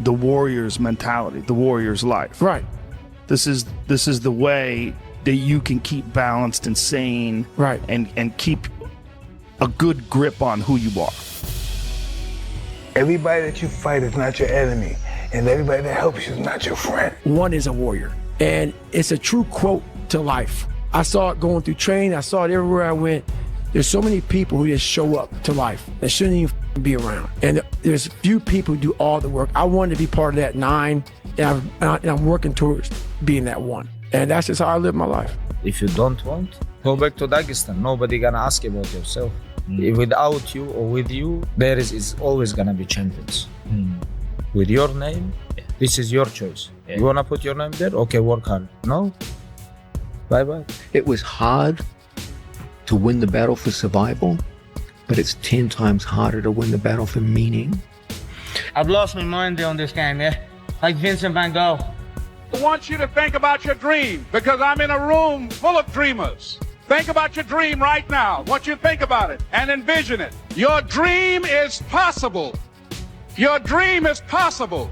the warrior's mentality, the warrior's life. Right. This is the way that you can keep balanced and sane, right, and keep a good grip on who you are. Everybody that you fight is not your enemy, and everybody that helps you is not your friend. One is a warrior, and it's a true quote to life. I saw it going through training. I saw it everywhere I went. There's so many people who just show up to life that shouldn't even be around. And there's few people who do all the work. I wanted to be part of that 9, and I'm working towards being that 1. And that's just how I live my life. If you don't want, go back to Dagestan. Nobody gonna ask about yourself. Without you or with you, there is always gonna be champions. With your name, this is your choice. You wanna put your name there? Okay, work hard. No? Bye-bye. It was hard to win the battle for survival, but it's 10 times harder to win the battle for meaning. I've lost my mind on this game, yeah? Like Vincent van Gogh. I want you to think about your dream, because I'm in a room full of dreamers. Think about your dream right now. I want you to think about it and envision it. Your dream is possible. Your dream is possible.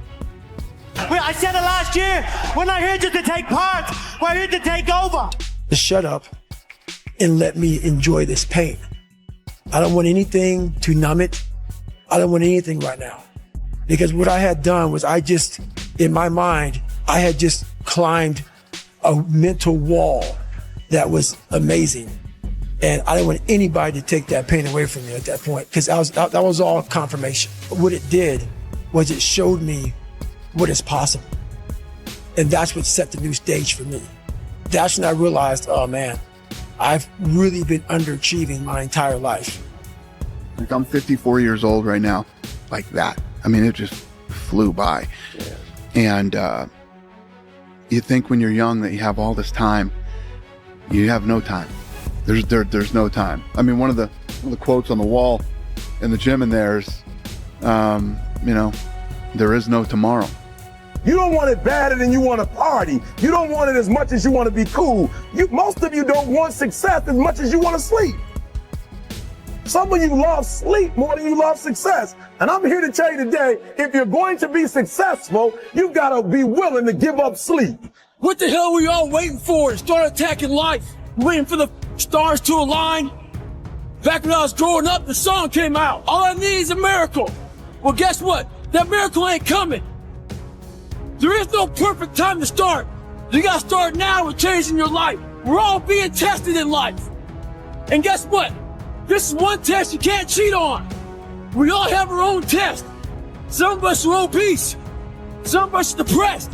I said it last year. We're not here just to take part. We're here to take over. Just shut up and let me enjoy this pain. I don't want anything to numb it. I don't want anything right now. Because what I had done was in my mind, I had just climbed a mental wall that was amazing. And I didn't want anybody to take that pain away from me at that point, because that was all confirmation. What it did was it showed me what is possible. And that's what set the new stage for me. That's when I realized, oh man, I've really been underachieving my entire life. Like, I'm 54 years old right now, like that. I mean, it just flew by. Yeah. And you think when you're young that you have all this time. You have no time. There's no time. I mean, one of the quotes on the wall in the gym in there is, there is no tomorrow. You don't want it badder than you want to party. You don't want it as much as you want to be cool. Most of you don't want success as much as you want to sleep. Some of you love sleep more than you love success. And I'm here to tell you today, if you're going to be successful, you've got to be willing to give up sleep. What the hell are we all waiting for to start attacking life? Waiting for the stars to align? Back when I was growing up, the song came out. All I need is a miracle. Well, guess what? That miracle ain't coming. There is no perfect time to start. You gotta start now with changing your life. We're all being tested in life. And guess what? This is one test you can't cheat on. We all have our own test. Some of us are obese. Some of us are depressed.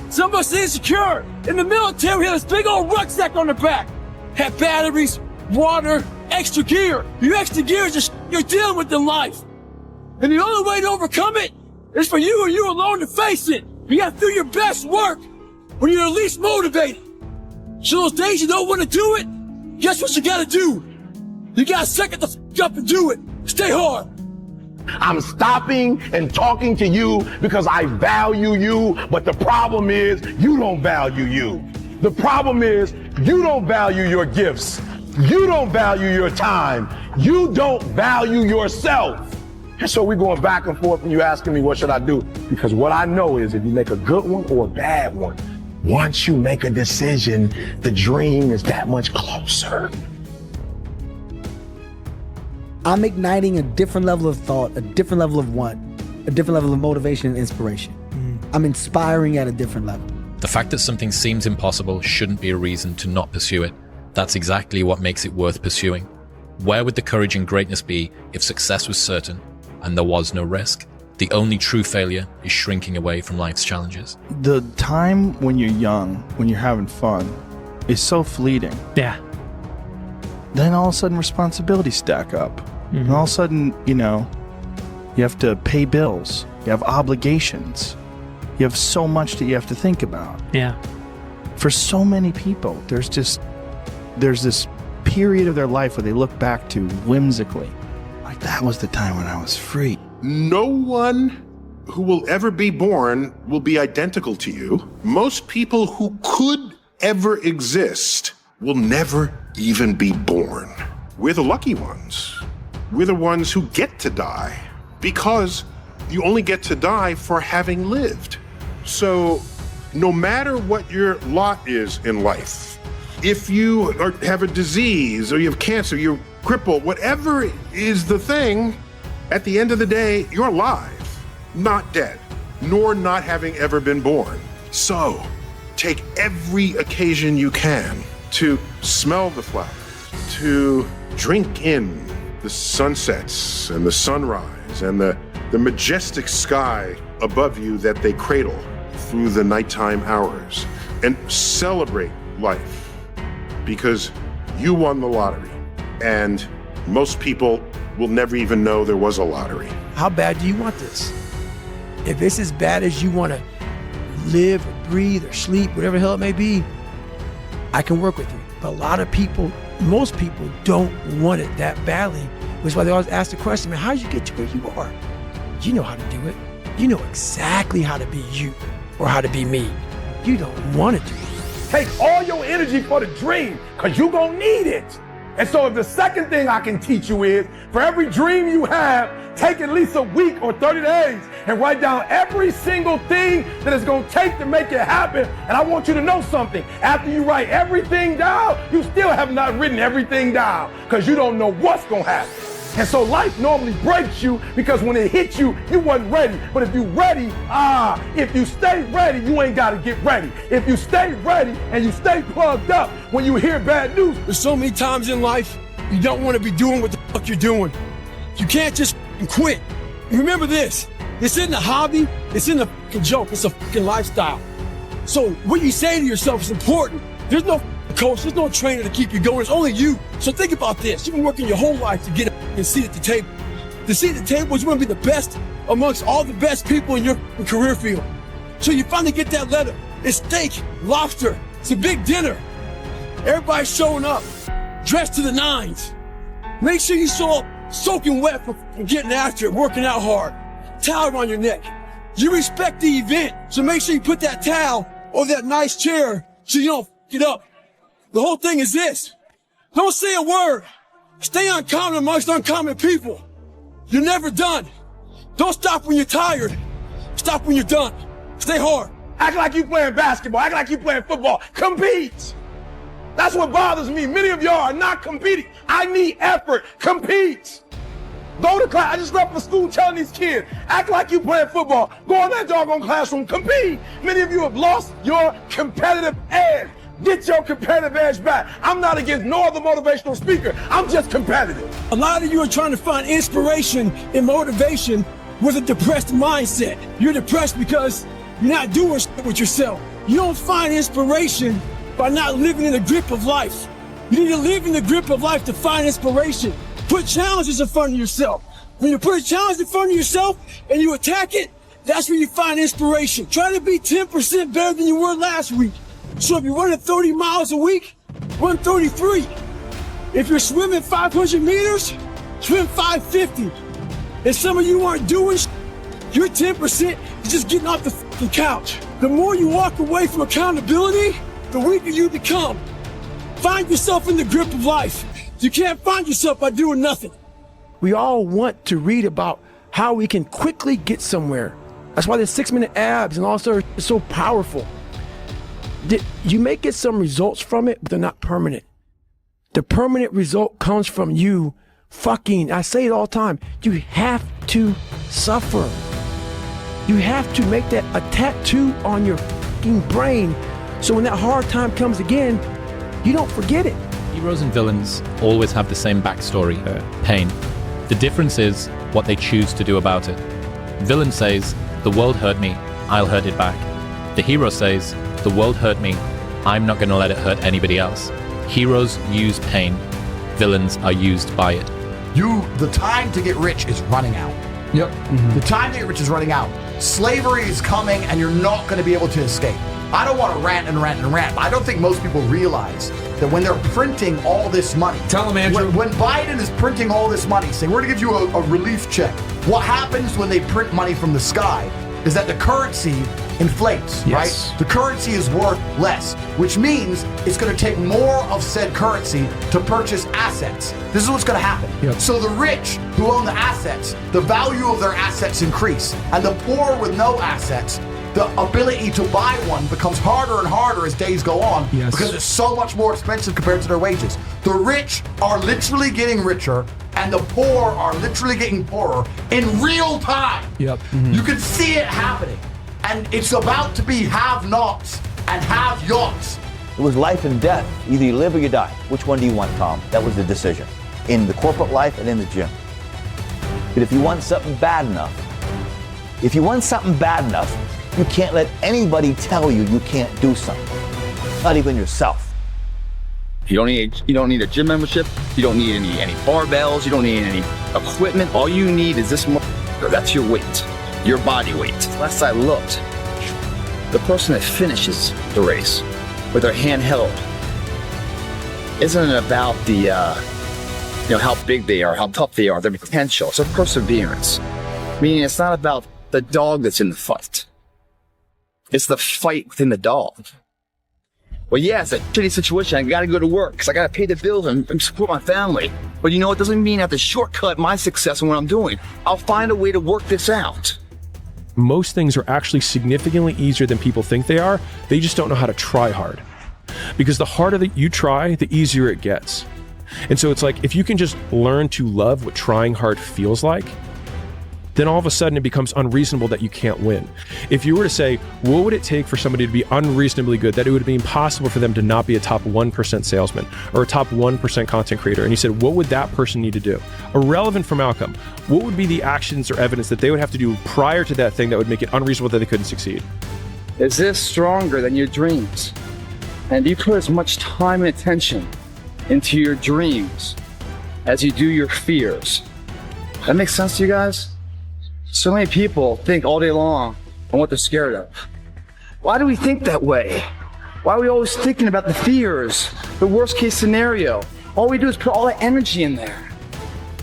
Some of us are insecure. In the military, we had this big old rucksack on the back. Had batteries, water, extra gear. Your extra gear is just you're dealing with in life. And the only way to overcome it is for you and you alone to face it. You gotta do your best work when you're least motivated. So those days you don't want to do it, guess what you gotta do? You gotta suck it the f up and do it. Stay hard. I'm stopping and talking to you because I value you, but the problem is you don't value you. The problem is you don't value your gifts. You don't value your time. You don't value yourself. And so we're going back and forth and you asking me what should I do? Because what I know is if you make a good one or a bad one, once you make a decision, the dream is that much closer. I'm igniting a different level of thought, a different level of want, a different level of motivation and inspiration. I'm inspiring at a different level. The fact that something seems impossible shouldn't be a reason to not pursue it. That's exactly what makes it worth pursuing. Where would the courage and greatness be if success was certain and there was no risk? The only true failure is shrinking away from life's challenges. The time when you're young, when you're having fun, is so fleeting. Yeah. Then all of a sudden responsibilities stack up. And all of a sudden, you have to pay bills. You have obligations. You have so much that you have to think about. Yeah. For so many people, there's this period of their life where they look back to whimsically. Like, that was the time when I was free. No one who will ever be born will be identical to you. Most people who could ever exist will never even be born. We're the lucky ones. We're the ones who get to die because you only get to die for having lived. So no matter what your lot is in life, if you have a disease or you have cancer, you're crippled, whatever is the thing, at the end of the day, you're alive, not dead, nor not having ever been born. So take every occasion you can to smell the flowers, to drink in the sunsets and the sunrise and the majestic sky above you that they cradle through the nighttime hours, and celebrate life because you won the lottery, and most people will never even know there was a lottery. How bad do you want this? If it's as bad as you want to live or breathe or sleep, whatever the hell it may be, I can work with you. But a lot of people, most people don't want it that badly, which is why they always ask the question, man, how did you get to where you are? You know how to do it. You know exactly how to be you or how to be me. You don't want to do it. Take all your energy for the dream, because you're going to need it. And so if the second thing I can teach you is, for every dream you have, take at least a week or 30 days and write down every single thing that it's going to take to make it happen. And I want you to know something. After you write everything down, you still have not written everything down, because you don't know what's going to happen. And so life normally breaks you because when it hits you, you wasn't ready. But if you ready, if you stay ready, you ain't got to get ready. If you stay ready and you stay plugged up when you hear bad news. There's so many times in life you don't want to be doing what the fuck you're doing. You can't just quit. And remember this, this isn't a hobby, it's in a fucking joke, it's a fucking lifestyle. So what you say to yourself is important. There's no coach, there's no trainer to keep you going, it's only you. So think about this, you've been working your whole life to get a seat at the table. The seat at the table is you want to be the best amongst all the best people in your career field. So you finally get that letter, it's steak, lobster, it's a big dinner. Everybody's showing up, dressed to the nines. Make sure you show up soaking wet from getting after it, working out hard. Towel around your neck. You respect the event, so make sure you put that towel over that nice chair so you don't get up. The whole thing is this. Don't say a word. Stay uncommon amongst uncommon people. You're never done. Don't stop when you're tired. Stop when you're done. Stay hard. Act like you playing basketball. Act like you playing football. Compete. That's what bothers me. Many of y'all are not competing. I need effort. Compete. Go to class. I just left for school telling these kids, act like you playing football. Go in that doggone classroom. Compete. Many of you have lost your competitive edge. Get your competitive edge back. I'm not against no other motivational speaker. I'm just competitive. A lot of you are trying to find inspiration and motivation with a depressed mindset. You're depressed because you're not doing shit with yourself. You don't find inspiration by not living in the grip of life. You need to live in the grip of life to find inspiration. Put challenges in front of yourself. When you put a challenge in front of yourself and you attack it, that's where you find inspiration. Try to be 10% better than you were last week. So if you're running 30 miles a week, run 33. If you're swimming 500 meters, swim 550. And some of you aren't doing you're 10% just getting off the fucking couch. The more you walk away from accountability, the weaker you become. Find yourself in the grip of life. You can't find yourself by doing nothing. We all want to read about how we can quickly get somewhere. That's why the 6-minute abs and all sorts is so powerful. You may get some results from it, but they're not permanent. The permanent result comes from you I say it all the time, you have to suffer. You have to make that a tattoo on your fucking brain, so when that hard time comes again, you don't forget it. Heroes and villains always have the same backstory, pain. The difference is what they choose to do about it. Villain says, the world hurt me, I'll hurt it back. The hero says, the world hurt me, I'm not going to let it hurt anybody else. Heroes use pain, villains are used by it. The time to get rich is running out. Yep. The time to get rich is running out. Slavery is coming and you're not going to be able to escape. I don't want to rant and rant and rant, but I don't think most people realize that when they're printing all this money. Tell them, Andrew. When Biden is printing all this money, saying we're going to give you a relief check. What happens when they print money from the sky is that the currency inflates, Yes. right? The currency is worth less, which means it's going to take more of said currency to purchase assets. This is what's going to happen. Yep. So the rich who own the assets, the value of their assets increase, and the poor with no assets, the ability to buy one becomes harder and harder as days go on because it's so much more expensive compared to their wages. The rich are literally getting richer and the poor are literally getting poorer in real time. Yep. You can see it happening. And it's about to be have-nots and have-yots. It was life and death. Either you live or you die. Which one do you want, Tom? That was the decision. In the corporate life and in the gym. But if you want something bad enough, you can't let anybody tell you you can't do something. Not even yourself. You don't need a gym membership. You don't need any barbells. You don't need any equipment. All you need is this marker. That's your weight, your body weight. Last I looked, the person that finishes the race with their hand held isn't about the how big they are, how tough they are, their potential. It's a perseverance. Meaning it's not about the dog that's in the fight. It's the fight within the dog. Well, yeah, it's a shitty situation. I gotta go to work because I gotta pay the bills and support my family. But you know, it doesn't mean I have to shortcut my success in what I'm doing. I'll find a way to work this out. Most things are actually significantly easier than people think they are. They just don't know how to try hard. Because the harder that you try, the easier it gets. And so it's like, if you can just learn to love what trying hard feels like, then all of a sudden it becomes unreasonable that you can't win. If you were to say, what would it take for somebody to be unreasonably good, that it would be impossible for them to not be a top 1% salesman or a top 1% content creator, and you said, what would that person need to do? Irrelevant from outcome, what would be the actions or evidence that they would have to do prior to that thing that would make it unreasonable that they couldn't succeed? Is this stronger than your dreams? And do you put as much time and attention into your dreams as you do your fears? That makes sense to you guys? So many people think all day long on what they're scared of. Why do we think that way? Why are we always thinking about the fears, the worst case scenario? All we do is put all that energy in there.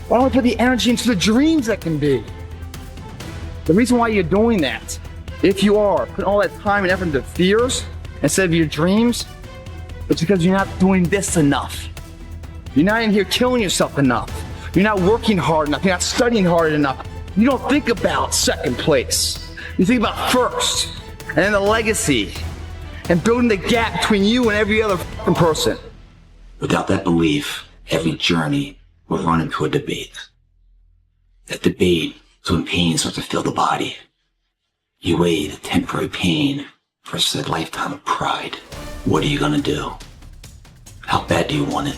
Why don't we put the energy into the dreams that can be? The reason why you're doing that, if you are putting all that time and effort into fears instead of your dreams, it's because you're not doing this enough. You're not in here killing yourself enough. You're not working hard enough. You're not studying hard enough. You don't think about second place. You think about first, and then the legacy, and building the gap between you and every other person. Without that belief, every journey will run into a debate. That debate is when pain starts to fill the body. You weigh the temporary pain versus a lifetime of pride. What are you gonna do? How bad do you want it?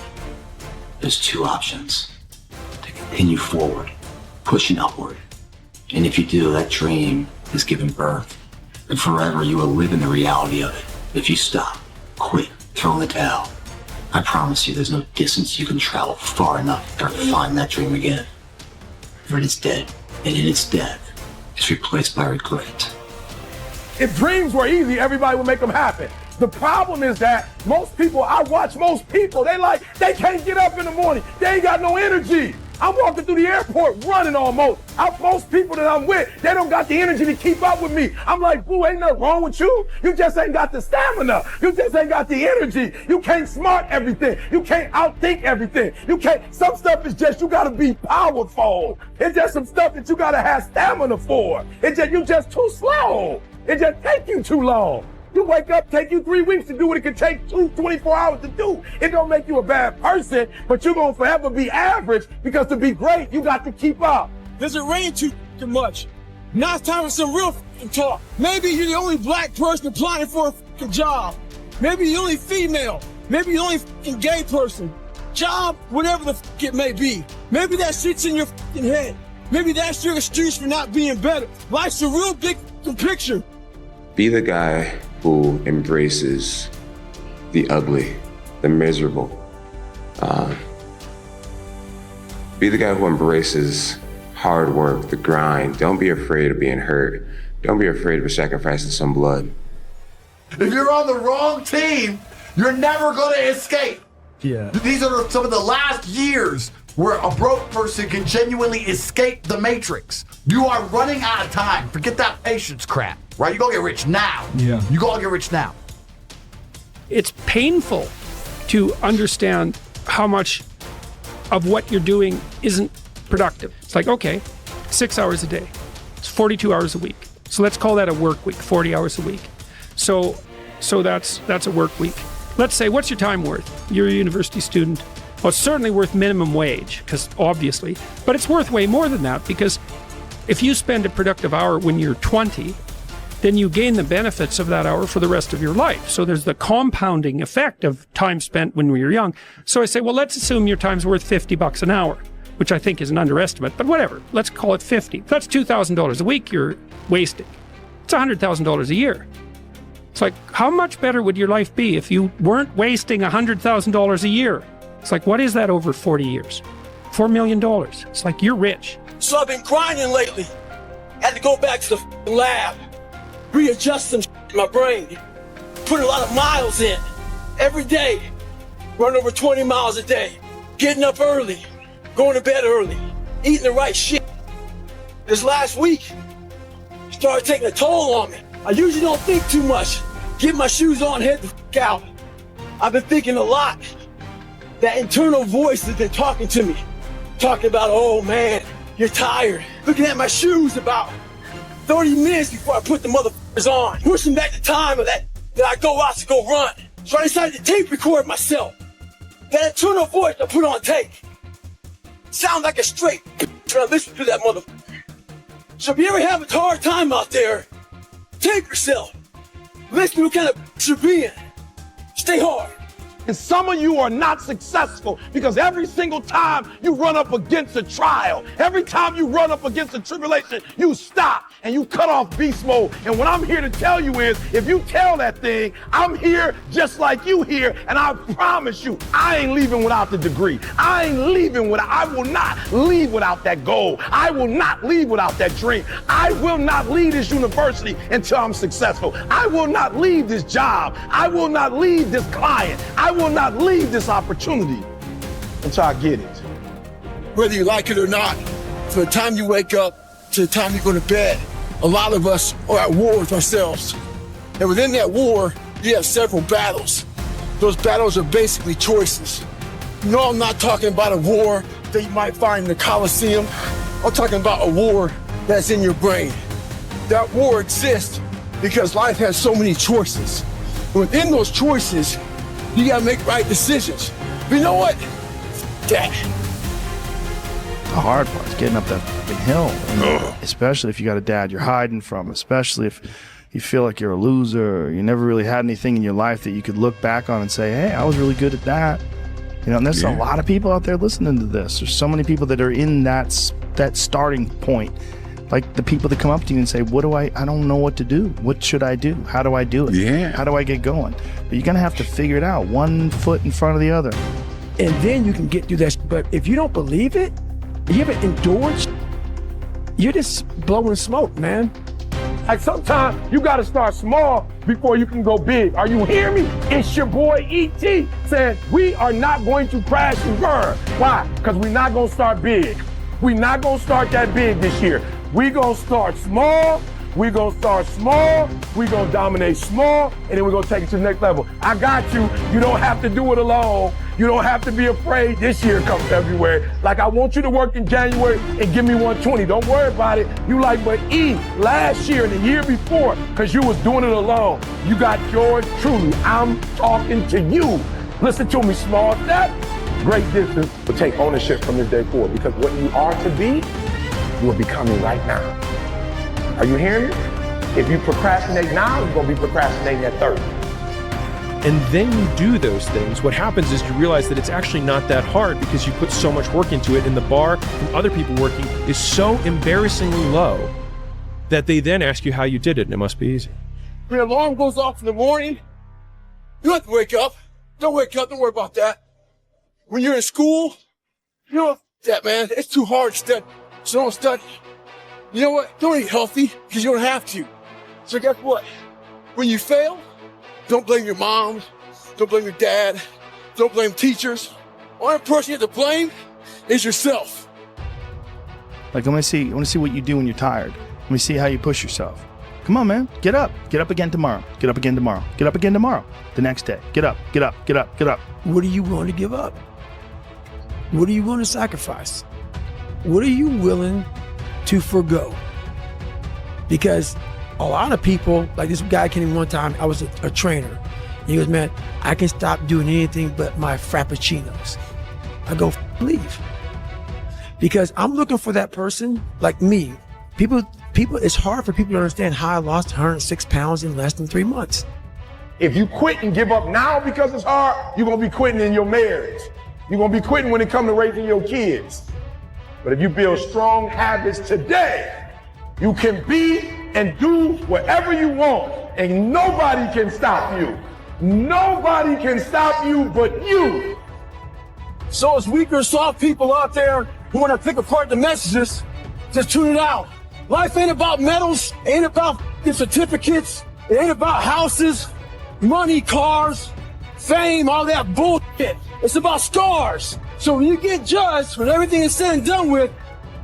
There's two options. To continue forward, pushing upward. And if you do, that dream is given birth. And forever you will live in the reality of it. If you stop, quit, throw in the towel, I promise you there's no distance you can travel far enough to find that dream again. For it is dead, and in its death, it's replaced by regret. If dreams were easy, everybody would make them happen. The problem is that I watch most people, they can't get up in the morning. They ain't got no energy. I'm walking through the airport running almost. Most people that I'm with, they don't got the energy to keep up with me. I'm like, boo, ain't nothing wrong with you. You just ain't got the stamina. You just ain't got the energy. You can't smart everything. You can't outthink everything. Some stuff is just, you gotta be powerful. It's just some stuff that you gotta have stamina for. You just too slow. It just take you too long. You wake up, take you 3 weeks to do what it could take 24 hours to do. It don't make you a bad person, but you're gonna forever be average because to be great, you got to keep up. Does it rain too much? Now it's time for some real talk. Maybe you're the only black person applying for a job. Maybe you're the only female. Maybe you're the only gay person. Job, whatever the it may be. Maybe that shit's in your head. Maybe that's your excuse for not being better. Life's a real big picture. Be the guy who embraces the ugly, the miserable. Be the guy who embraces hard work, the grind. Don't be afraid of being hurt. Don't be afraid of sacrificing some blood. If you're on the wrong team, you're never gonna escape. Yeah. These are some of the last years where a broke person can genuinely escape the matrix. You are running out of time. Forget that patience crap, right? You go get rich now. Yeah. You go get rich now. It's painful to understand how much of what you're doing isn't productive. It's like, okay, 6 hours a day. It's 42 hours a week. So let's call that a work week, 40 hours a week. So that's a work week. Let's say, what's your time worth? You're a university student. Well, it's certainly worth minimum wage, because obviously, but it's worth way more than that, because if you spend a productive hour when you're 20, then you gain the benefits of that hour for the rest of your life. So there's the compounding effect of time spent when we were young. So I say, well, let's assume your time's worth $50 an hour, which I think is an underestimate, but whatever. Let's call it 50. That's $2,000 a week you're wasting. It's $100,000 a year. It's like, how much better would your life be if you weren't wasting $100,000 a year? It's like, what is that over 40 years? $4 million. It's like, you're rich. So I've been grinding lately. Had to go back to the lab, readjust some in my brain, put a lot of miles in every day, run over 20 miles a day, getting up early, going to bed early, eating the right shit. This last week started taking a toll on me. I usually don't think too much. Get my shoes on, head the fuck out. I've been thinking a lot. That internal voice has been talking to me, talking about, oh man, you're tired. Looking at my shoes about 30 minutes before I put the motherfuckers on, pushing back the time of that I go out to go run. So I decided to tape record myself. That internal voice I put on tape sounds like a straight when I listen to that motherfucker. So if you ever have a hard time out there, tape yourself. Listen to what kind of you're being. Stay hard. And some of you are not successful because every single time you run up against a trial, every time you run up against a tribulation, you stop and you cut off beast mode. And what I'm here to tell you is, if you tell that thing, I'm here just like you here, and I promise you, I ain't leaving without the degree. I will not leave without that goal. I will not leave without that dream. I will not leave this university until I'm successful. I will not leave this job. I will not leave this client. I will not leave this opportunity until I get it. Whether you like it or not, from the time you wake up to the time you go to bed, a lot of us are at war with ourselves. And within that war, you have several battles. Those battles are basically choices. No, I'm not talking about a war that you might find in the Coliseum. I'm talking about a war that's in your brain. That war exists because life has so many choices. Within those choices, you gotta make right decisions. But you know what? That. The hard part is getting up that fucking hill. And especially if you got a dad you're hiding from, especially if you feel like you're a loser, or you never really had anything in your life that you could look back on and say, hey, I was really good at that. You know, and there's a lot of people out there listening to this. There's so many people that are in that starting point. Like the people that come up to you and say, I don't know what to do. What should I do? How do I do it? Yeah. How do I get going? But you're going to have to figure it out, one foot in front of the other. And then you can get through that. But if you don't believe it, you haven't endured, you're just blowing smoke, man. Like sometimes you got to start small before you can go big. Are you hearing me? It's your boy E.T. saying we are not going to crash and burn. Why? Because we're not going to start big. We're not going to start that big this year. We're going to start small. We're going to start small. We're going to dominate small. And then we're going to take it to the next level. I got you. You don't have to do it alone. You don't have to be afraid this year come February. Like, I want you to work in January and give me 120. Don't worry about it. You like, but last year and the year before, because you was doing it alone, you got yours truly. I'm talking to you. Listen to me, small step. Great distance, but take ownership from this day forward, because what you are to be, you are becoming right now. Are you hearing me? If you procrastinate now, you're going to be procrastinating at 30. And then you do those things. What happens is you realize that it's actually not that hard because you put so much work into it, and the bar from other people working is so embarrassingly low that they then ask you how you did it, and it must be easy. When the alarm goes off in the morning, you don't have to wake up. Don't wake up. Don't worry about that. When you're in school, you know that, man. It's too hard to study, so don't study. You know what? Don't eat healthy because you don't have to. So guess what? When you fail, don't blame your mom. Don't blame your dad. Don't blame teachers. Only person you have to blame is yourself. Like, I want to see what you do when you're tired. Let me see how you push yourself. Come on, man. Get up. Get up again tomorrow. Get up again tomorrow. Get up again tomorrow. The next day. Get up. Get up. Get up. Get up. What are you willing to give up? What are you willing to sacrifice? What are you willing to forgo? Because a lot of people, like this guy came in one time, I was a trainer. And he goes, man, I can stop doing anything but my frappuccinos. I go, leave. Because I'm looking for that person like me. People, it's hard for people to understand how I lost 106 pounds in less than 3 months. If you quit and give up now because it's hard, you're going to be quitting in your marriage. You're going to be quitting when it comes to raising your kids. But if you build strong habits today, you can be and do whatever you want, and nobody can stop you. Nobody can stop you but you. So it's weaker, soft people out there who want to pick apart the messages, just tune it out. Life ain't about medals, ain't about certificates, it ain't about houses, money, cars, fame, all that bullshit. It's about scars. So when you get judged, when everything is said and done with,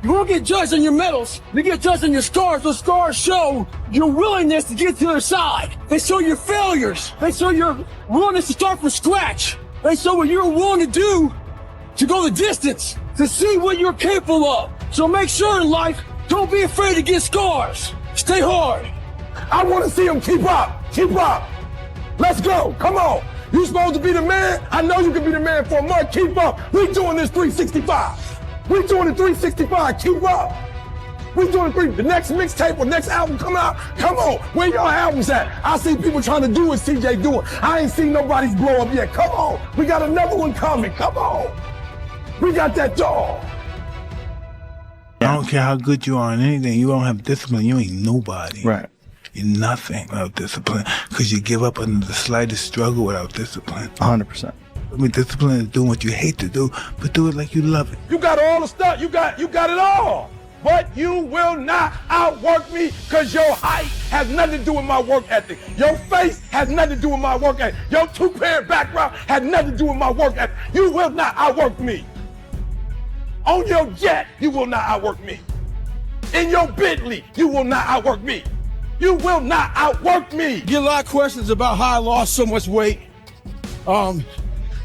you won't get judged on your medals. You get judged on your scars. Those scars show your willingness to get to the other side. They show your failures. They show your willingness to start from scratch. They show what you're willing to do to go the distance, to see what you're capable of. So make sure in life, don't be afraid to get scars. Stay hard. I want to see them keep up. Keep up. Let's go. Come on. You supposed to be the man? I know you can be the man for a month. Keep up. We doing this 365. We doing it 365. Keep up. We doing it the next mixtape or next album come out. Come on. Where y'all albums at? I see people trying to do what CJ doing. I ain't seen nobody's blow up yet. Come on. We got another one coming. Come on. We got that dog. I don't care how good you are in anything. You don't have discipline. You ain't nobody. Right. You're nothing without discipline because you give up under the slightest struggle without discipline. 100%. I mean, discipline is doing what you hate to do, but do it like you love it. You got all the stuff. You got it all. But you will not outwork me because your height has nothing to do with my work ethic. Your face has nothing to do with my work ethic. Your two-parent background has nothing to do with my work ethic. You will not outwork me. On your jet, you will not outwork me. In your Bentley, you will not outwork me. You will not outwork me. Get a lot of questions about how I lost so much weight.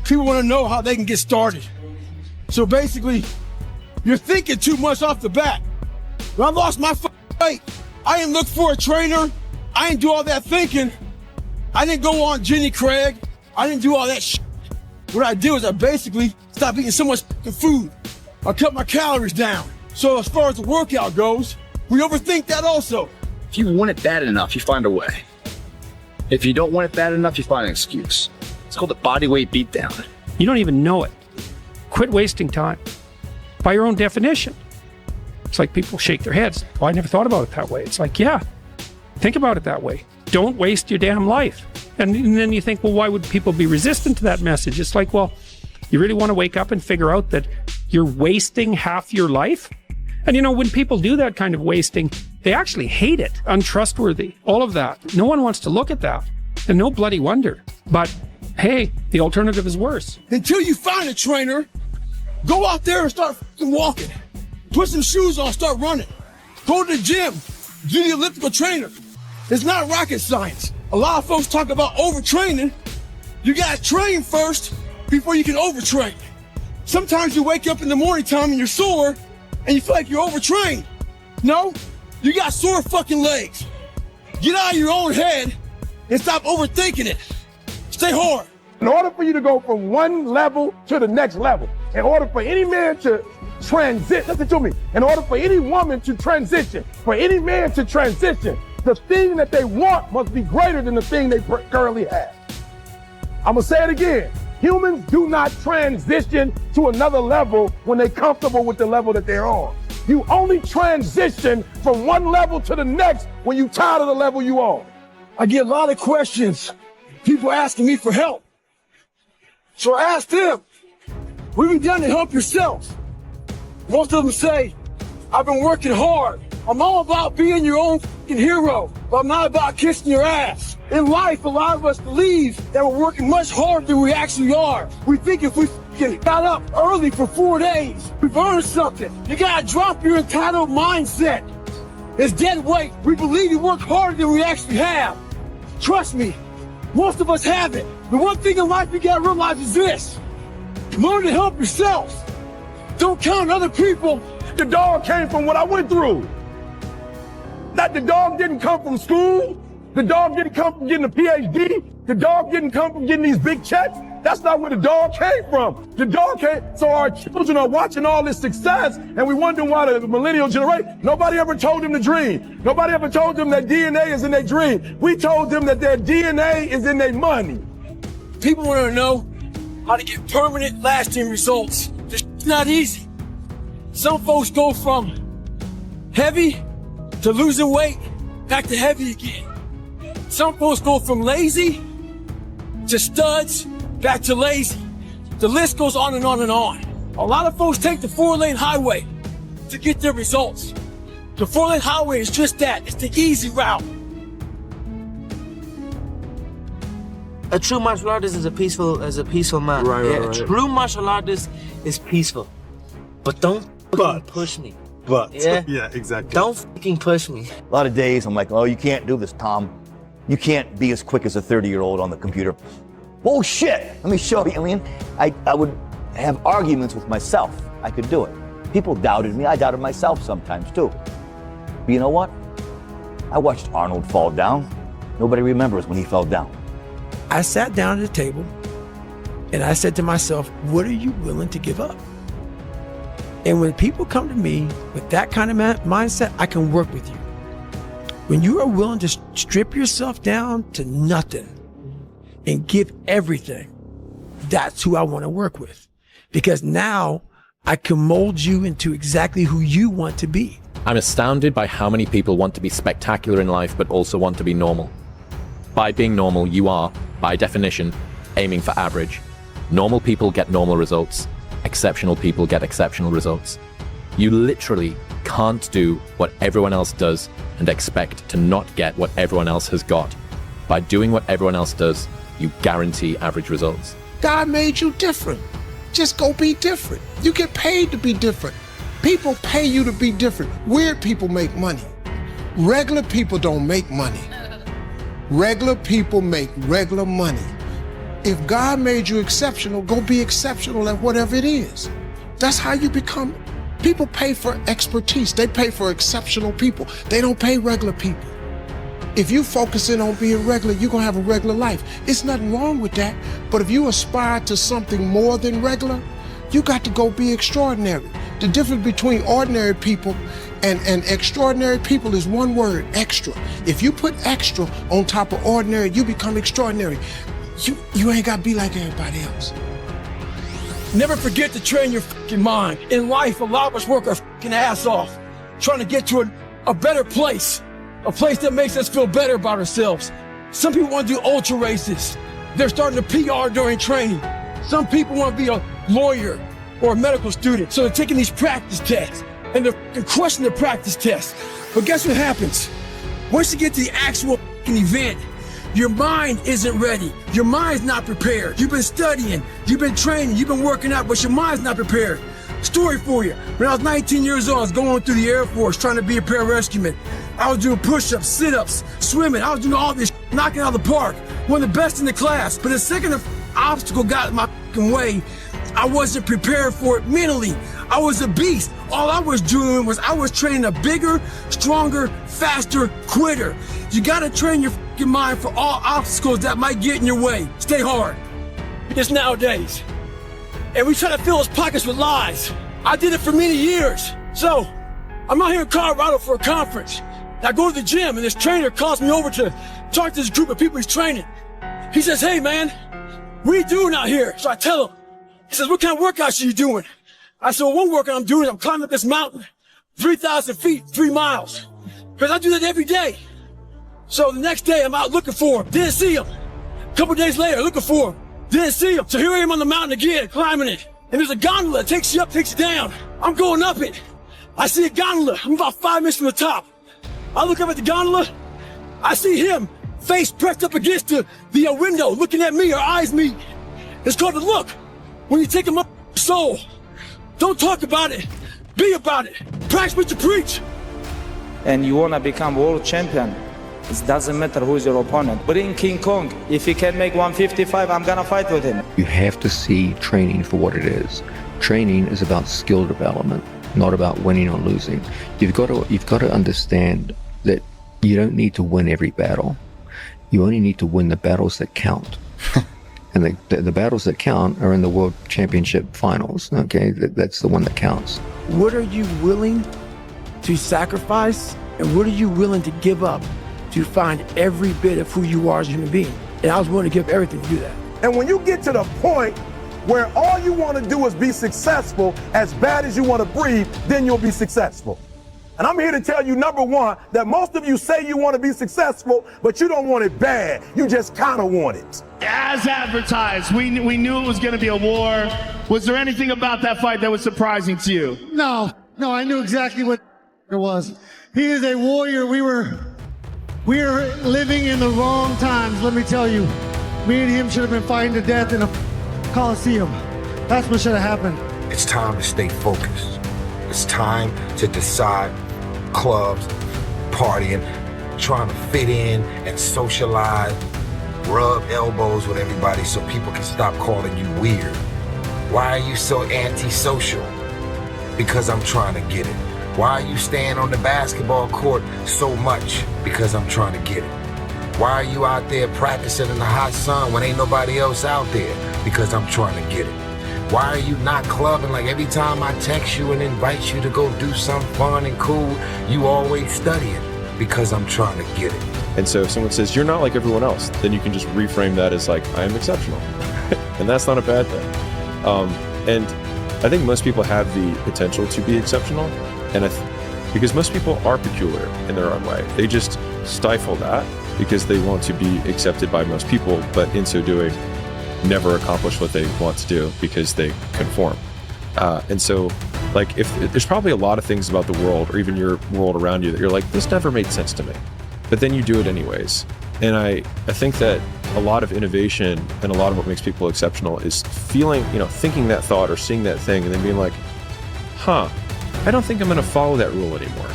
People want to know how they can get started. So basically, you're thinking too much off the bat. When I lost my weight, I didn't look for a trainer. I didn't do all that thinking. I didn't go on Jenny Craig. I didn't do all that shit. What I did was I basically stopped eating so much food. I cut my calories down. So as far as the workout goes, we overthink that also. If you want it bad enough, you find a way. If you don't want it bad enough, you find an excuse. It's called the body weight beatdown. You don't even know it. Quit wasting time. By your own definition. It's like people shake their heads. Oh, I never thought about it that way. It's like, yeah, think about it that way. Don't waste your damn life. And then you think, well, why would people be resistant to that message? It's like, well, you really want to wake up and figure out that you're wasting half your life? And you know, when people do that kind of wasting, they actually hate it. Untrustworthy, all of that. No one wants to look at that. And no bloody wonder. But hey, the alternative is worse. Until you find a trainer, go out there and start walking. Put some shoes on, start running. Go to the gym, do the elliptical trainer. It's not rocket science. A lot of folks talk about overtraining. You gotta train first before you can overtrain. Sometimes you wake up in the morning time and you're sore and you feel like you're overtrained. No, you got sore fucking legs. Get out of your own head and stop overthinking it. Stay hard. In order for you to go from one level to the next level, in order for any man to transit, listen to me, in order for any woman to transition, for any man to transition, the thing that they want must be greater than the thing they currently have. I'm gonna say it again. Humans do not transition to another level when they're comfortable with the level that they're on. You only transition from one level to the next when you're tired of the level you on. I get a lot of questions. People asking me for help. So I asked them, what have you done to help yourself? Most of them say, I've been working hard. I'm all about being your own fucking hero, but I'm not about kissing your ass. In life, a lot of us believe that we're working much harder than we actually are. We think if we got up early for 4 days. We've earned something. You gotta drop your entitled mindset. It's dead weight. We believe we work harder than we actually have. Trust me, most of us have it. The one thing in life you gotta realize is this. Learn to help yourself. Don't count on other people. The dog came from what I went through. That the dog didn't come from school. The dog didn't come from getting a PhD. The dog didn't come from getting these big checks. That's not where the dog came from. The dog came, so our children are watching all this success and we wonder why the millennial generation, nobody ever told them to dream. Nobody ever told them that DNA is in their dream. We told them that their DNA is in their money. People want to know how to get permanent, lasting results. It's not easy. Some folks go from heavy to losing weight, back to heavy again. Some folks go from lazy to studs, back to lazy. The list goes on and on and on. A lot of folks take the 4-lane highway to get their results. The 4-lane highway is just that. It's the easy route. A true martial artist is a peaceful man. Right. A true martial artist is peaceful. But don't push me. Yeah, exactly. Don't fucking push me. A lot of days I'm like, oh, you can't do this, Tom. You can't be as quick as a 30-year-old on the computer. Bullshit! Let me show you. I mean, I would have arguments with myself. I could do it. People doubted me. I doubted myself sometimes too. But you know what? I watched Arnold fall down. Nobody remembers when he fell down. I sat down at the table and I said to myself, what are you willing to give up? And when people come to me with that kind of mindset, I can work with you. When you are willing to strip yourself down to nothing and give everything, that's who I want to work with. Because now I can mold you into exactly who you want to be. I'm astounded by how many people want to be spectacular in life but also want to be normal. By being normal, you are, by definition, aiming for average. Normal people get normal results. Exceptional people get exceptional results. You literally can't do what everyone else does and expect to not get what everyone else has got. By doing what everyone else does, you guarantee average results. God made you different. Just go be different. You get paid to be different. People pay you to be different. Weird people make money. Regular people don't make money. Regular people make regular money. If God made you exceptional, go be exceptional at whatever it is. That's how you become. People pay for expertise. They pay for exceptional people. They don't pay regular people. If you focus in on being regular, you're gonna have a regular life. It's nothing wrong with that. But if you aspire to something more than regular, you got to go be extraordinary. The difference between ordinary people and extraordinary people is one word: extra. If you put extra on top of ordinary, you become extraordinary. You ain't got to be like everybody else. Never forget to train your fucking mind. In life, a lot of us work our fucking ass off, trying to get to a better place, a place that makes us feel better about ourselves. Some people want to do ultra races. They're starting to PR during training. Some people want to be a lawyer or a medical student, so they're taking these practice tests, and they're crushing the practice tests. But guess what happens? Once you get to the actual fucking event, your mind isn't ready. Your mind's not prepared. You've been studying, you've been training, you've been working out, but your mind's not prepared. Story for you. When I was 19 years old, I was going through the Air Force trying to be a pararescueman. I was doing push-ups, sit-ups, swimming. I was doing all this, knocking out of the park. One of the best in the class. But the second the obstacle got in my way, I wasn't prepared for it mentally. I was a beast. All I was doing was I was training a bigger, stronger, faster quitter. You gotta train your mind for all obstacles that might get in your way. Stay hard. It's nowadays. And we try to fill his pockets with lies. I did it for many years. So, I'm out here in Colorado for a conference. I go to the gym and this trainer calls me over to talk to this group of people he's training. He says, hey man, what are you doing out here? So I tell him. He says, what kind of workouts are you doing? I said, well, one workout I'm doing is I'm climbing up this mountain, 3,000 feet, 3 miles. Because I do that every day. So the next day I'm out looking for him, didn't see him. A couple days later, looking for him, didn't see him. So here I am on the mountain again, climbing it. And there's a gondola that takes you up, takes you down. I'm going up it. I see a gondola, I'm about 5 minutes from the top. I look up at the gondola, I see him, face pressed up against the window, looking at me, our eyes meet. It's called the look. when you take a soul, don't talk about it, be about it. Practice what you preach. And you want to become world champion, it doesn't matter who's your opponent. Bring King Kong. If he can make 155, I'm going to fight with him. You have to see training for what it is. Training is about skill development, not about winning or losing. You've got to understand that you don't need to win every battle. You only need to win the battles that count. And the battles that count are in the World Championship finals, okay? That's the one that counts. What are you willing to sacrifice, and what are you willing to give up to find every bit of who you are as a human being? And I was willing to give everything to do that. And when you get to the point where all you want to do is be successful, as bad as you want to breathe, then you'll be successful. And I'm here to tell you, number one, that most of you say you want to be successful, but you don't want it bad. You just kind of want it. As advertised, we knew it was going to be a war. Was there anything about that fight that was surprising to you? No, I knew exactly what it was. He is a warrior. We were living in the wrong times, let me tell you. Me and him should have been fighting to death in a Coliseum. That's what should have happened. It's time to stay focused. It's time to decide clubs, partying, trying to fit in and socialize, rub elbows with everybody so people can stop calling you weird. Why are you so antisocial? Because I'm trying to get it. Why are you staying on the basketball court so much? Because I'm trying to get it. Why are you out there practicing in the hot sun when ain't nobody else out there? Because I'm trying to get it. Why are you not clubbing? Like every time I text you and invite you to go do something fun and cool, you always studying. Because I'm trying to get it. And so if someone says, you're not like everyone else, then you can just reframe that as like, I am exceptional. And that's not a bad thing. And I think most people have the potential to be exceptional. And because most people are peculiar in their own way. They just stifle that because they want to be accepted by most people, but in so doing, never accomplish what they want to do because they conform. And so, like, if there's probably a lot of things about the world or even your world around you that you're like, this never made sense to me, but then you do it anyways. And I think that a lot of innovation and a lot of what makes people exceptional is feeling, thinking that thought or seeing that thing and then being like, I don't think I'm going to follow that rule anymore.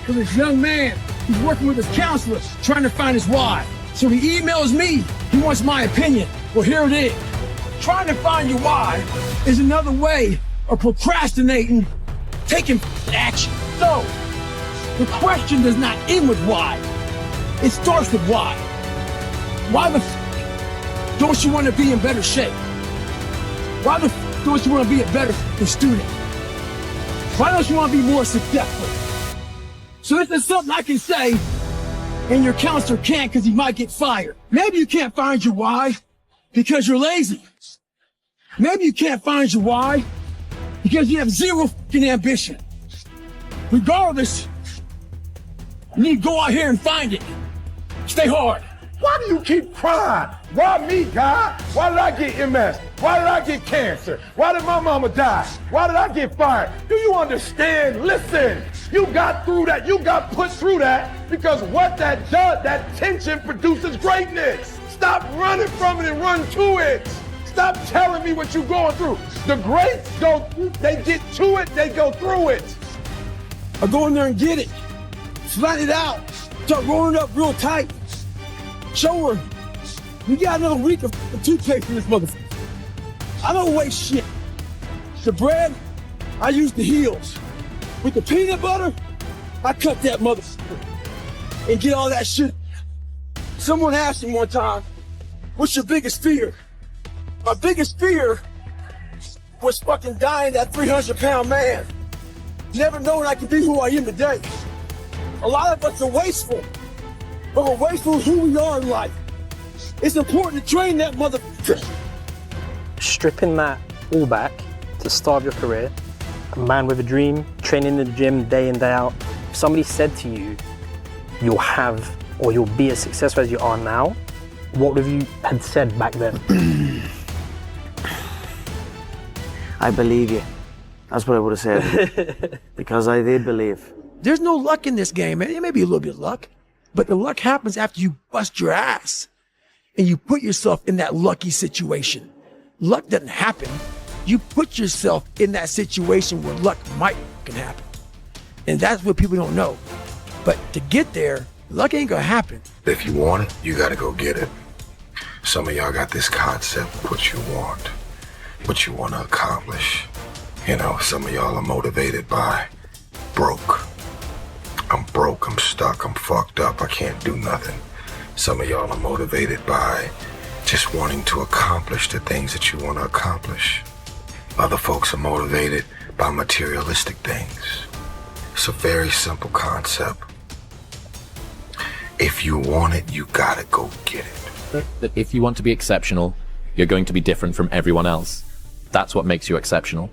For this young man, he's working with his counselors, trying to find his why. So he emails me, he wants my opinion. Well, here it is. Trying to find your why is another way of procrastinating, taking action. So, the question does not end with why. It starts with why. Why the don't you want to be in better shape? Why the don't you want to be a better student? Why don't you want to be more successful? So this is something I can say, and your counselor can't because he might get fired. Maybe you can't find your why because you're lazy. Maybe you can't find your why because you have zero fucking ambition. Regardless, you need to go out here and find it. Stay hard. Why do you keep crying? Why me, God? Why did I get MS? Why did I get cancer? Why did my mama die? Why did I get fired? Do you understand? Listen, you got through that. You got put through that because what that does, that tension produces greatness. Stop running from it and run to it. Stop telling me what you're going through. The greats they get to it, they go through it. I go in there and get it. Flat it out. Start rolling it up real tight. Show her, you got another week of toothpaste in this motherfucker. I don't waste shit. The bread, I use the heels. With the peanut butter, I cut that motherfucker and get all that shit. Someone asked me one time, what's your biggest fear? My biggest fear was fucking dying that 300-pound man. Never knowing I could be who I am today. A lot of us are wasteful. But we're wasteful of who we are in life. It's important to train that motherfucker. Stripping that all back to start your career, a man with a dream, training in the gym day in, day out. If somebody said to you, you'll have or you'll be as successful as you are now, what would you had said back then? I believe you. That's what I would have said. Because I did believe. There's no luck in this game, man. It may be a little bit of luck. But the luck happens after you bust your ass and you put yourself in that lucky situation. luck doesn't happen. You put yourself in that situation where luck can happen. And that's what people don't know. But to get there, luck ain't gonna happen. If you want it, you gotta go get it. Some of y'all got this concept of what you want to accomplish. You know, some of y'all are motivated by broke. I'm broke, I'm stuck, I'm fucked up, I can't do nothing. Some of y'all are motivated by just wanting to accomplish the things that you want to accomplish. Other folks are motivated by materialistic things. It's a very simple concept. If you want it, you gotta go get it. That if you want to be exceptional, you're going to be different from everyone else. That's what makes you exceptional.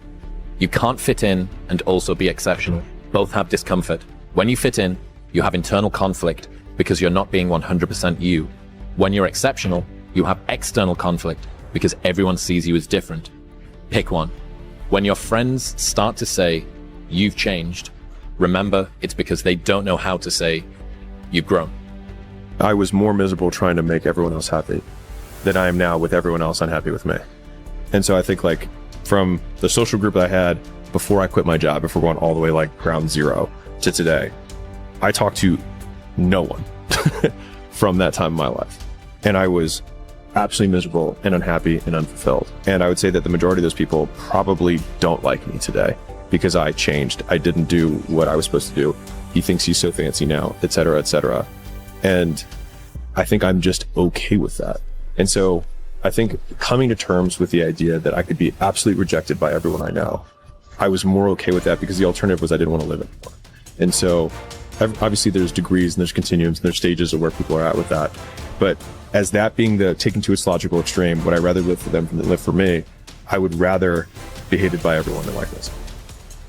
You can't fit in and also be exceptional. Both have discomfort. When you fit in, you have internal conflict because you're not being 100% you. When you're exceptional, you have external conflict because everyone sees you as different. Pick one. When your friends start to say, you've changed, remember it's because they don't know how to say, you've grown. I was more miserable trying to make everyone else happy than I am now with everyone else unhappy with me. And so I think like from the social group that I had before I quit my job, if we're going all the way like ground zero to today, I talked to no one from that time in my life. And I was absolutely miserable and unhappy and unfulfilled. And I would say that the majority of those people probably don't like me today because I changed. I didn't do what I was supposed to do. He thinks he's so fancy now, et cetera, et cetera. And I think I'm just okay with that. And so I think coming to terms with the idea that I could be absolutely rejected by everyone I know, I was more okay with that because the alternative was I didn't want to live anymore. And so obviously there's degrees and there's continuums and there's stages of where people are at with that. But as that being the taken to its logical extreme, would I rather live for them than live for me? I would rather be hated by everyone than like this.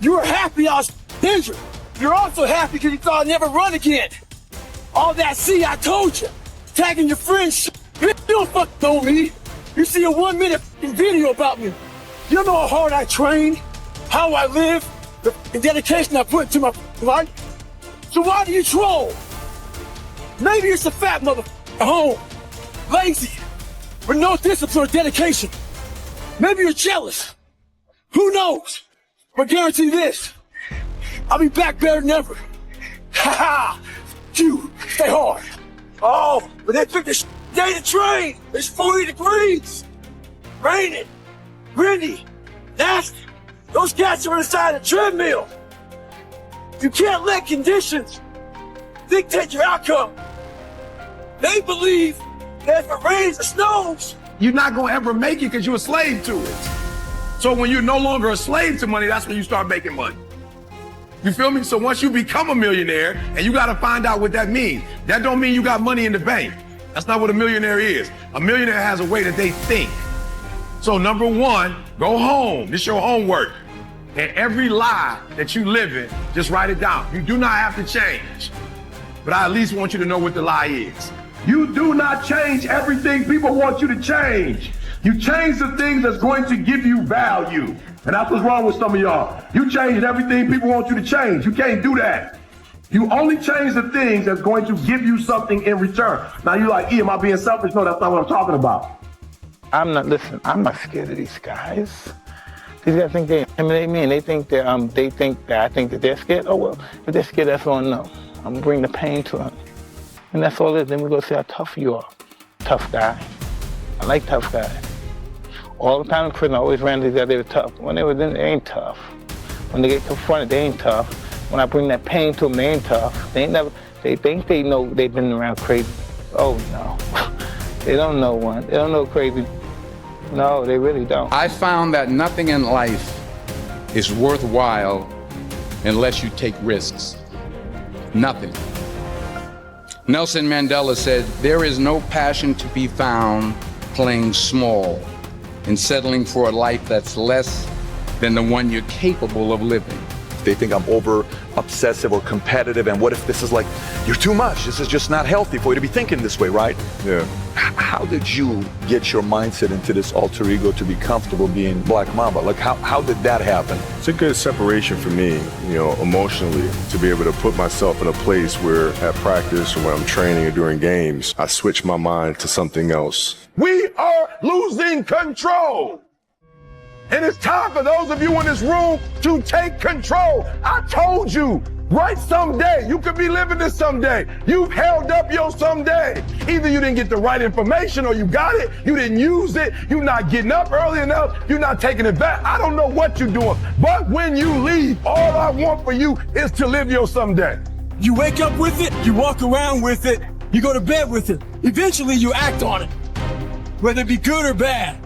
You were happy I was injured. You're also happy because you thought I'd never run again. All that, see, I told you. Tagging your friends, you don't fucking know me. You see a 1 minute video about me. You don't know how hard I train, how I live, the dedication I put into my life. So why do you troll? Maybe it's a fat mother at home, lazy, with no discipline or dedication. Maybe you're jealous. Who knows? But guarantee this, I'll be back better than ever. Ha ha! You, stay hard. Oh, but they took this day to train. It's 40 degrees. Raining, windy, nasty. Those cats are inside a treadmill. You can't let conditions dictate your outcome. They believe that if it rains or snows, you're not gonna ever make it because you're a slave to it. So when you're no longer a slave to money, that's when you start making money. You feel me? So once you become a millionaire, and you gotta find out what that means. That don't mean you got money in the bank. That's not what a millionaire is. A millionaire has a way that they think. So number one, go home. This is your homework. And every lie that you live in, just write it down. You do not have to change. But I at least want you to know what the lie is. You do not change everything people want you to change. You change the things that's going to give you value. And that's what's wrong with some of y'all. You changed everything people want you to change. You can't do that. You only change the things that's going to give you something in return. Now you're like, am I being selfish? No, that's not what I'm talking about. I'm not scared of these guys. These guys think they intimidate me, and they think that I think that they're scared. Oh well, if they're scared, that's all I know. I'm gonna bring the pain to them, and that's all it is. Then we go see how tough you are. Tough guy. I like tough guys. All the time in prison, I always ran these guys. They were tough. When they were in, they ain't tough. When they get confronted, they ain't tough. When I bring that pain to them, they ain't tough. They ain't never. They think they know they've been around crazy. Oh no, they don't know one. They don't know crazy. No, they really don't. I found that nothing in life is worthwhile unless you take risks. Nothing. Nelson Mandela said, "There is no passion to be found playing small and settling for a life that's less than the one you're capable of living." They think I'm over obsessive or competitive, and what if this is like, you're too much, this is just not healthy for you to be thinking this way, right? Yeah. How did you get your mindset into this alter ego to be comfortable being Black Mamba? Like how did that happen? It's a good separation for me, emotionally, to be able to put myself in a place where at practice or when I'm training or during games, I switch my mind to something else. We are losing control. And it's time for those of you in this room to take control. I told you, right someday. You could be living this someday. You've held up your someday. Either you didn't get the right information or you got it, you didn't use it, you're not getting up early enough, you're not taking it back. I don't know what you're doing. But when you leave, all I want for you is to live your someday. You wake up with it, you walk around with it, you go to bed with it. Eventually you act on it, whether it be good or bad.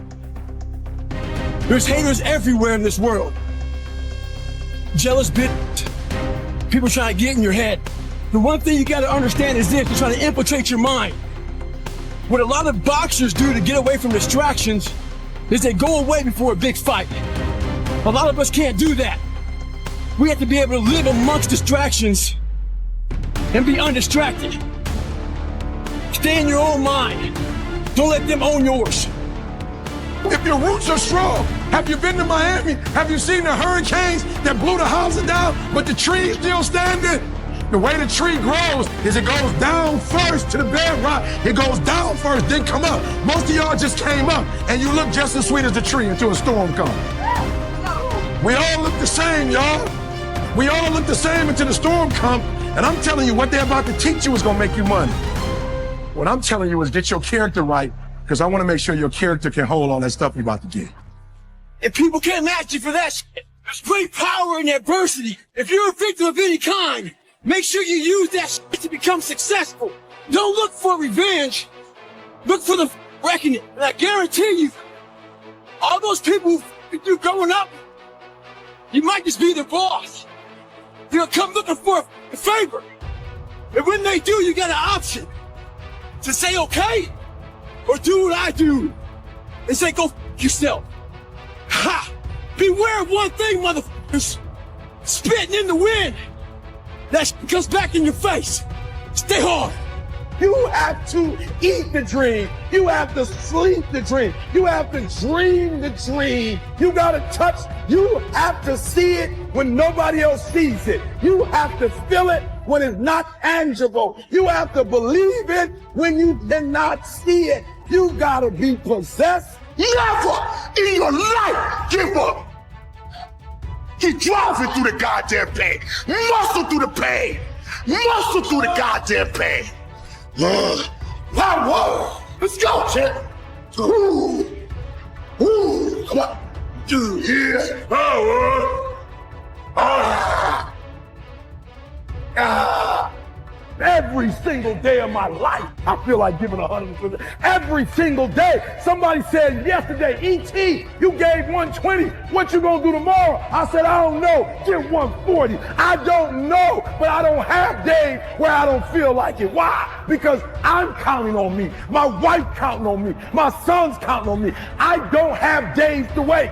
There's haters everywhere in this world. Jealous bitch. People trying to get in your head. The one thing you got to understand is this: they're trying to infiltrate your mind. What a lot of boxers do to get away from distractions is they go away before a big fight. A lot of us can't do that. We have to be able to live amongst distractions and be undistracted. Stay in your own mind. Don't let them own yours. If your roots are strong, have you been to Miami? Have you seen the hurricanes that blew the houses down, but the trees still standing? The way the tree grows is it goes down first to the bedrock. It goes down first, then come up. Most of y'all just came up, and you look just as sweet as the tree until a storm comes. We all look the same, y'all. We all look the same until the storm comes, and I'm telling you, what they're about to teach you is gonna make you money. What I'm telling you is get your character right, because I want to make sure your character can hold all that stuff you're about to get. If people can't match you for that shit, there's great power in adversity. If you're a victim of any kind, make sure you use that shit to become successful. Don't look for revenge. Look for the reckoning. And I guarantee you, all those people who do growing up, you might just be their boss. They'll come looking for a favor. And when they do, you got an option to say okay, or do what I do and say, go f yourself. Ha! Beware of one thing, motherfuckers. Spitting in the wind. That shit comes back in your face. Stay hard. You have to eat the dream. You have to sleep the dream. You have to dream the dream. You gotta touch. You have to see it when nobody else sees it. You have to feel it when it's not tangible. You have to believe it when you cannot see it. You gotta be possessed. Never in your life give up. Keep driving through the goddamn pain. Muscle through the pain. Muscle through the goddamn pain. Power. Let's go, champ. Ooh. Ooh. Come on. Yeah. Power. Ah. Ah. Every single day of my life, I feel like giving 100%. Every single day. Somebody said yesterday, E.T., you gave 120. What you gonna do tomorrow? I said, I don't know. Give 140. I don't know, but I don't have days where I don't feel like it. Why? Because I'm counting on me. My wife counting on me. My son's counting on me. I don't have days to wait.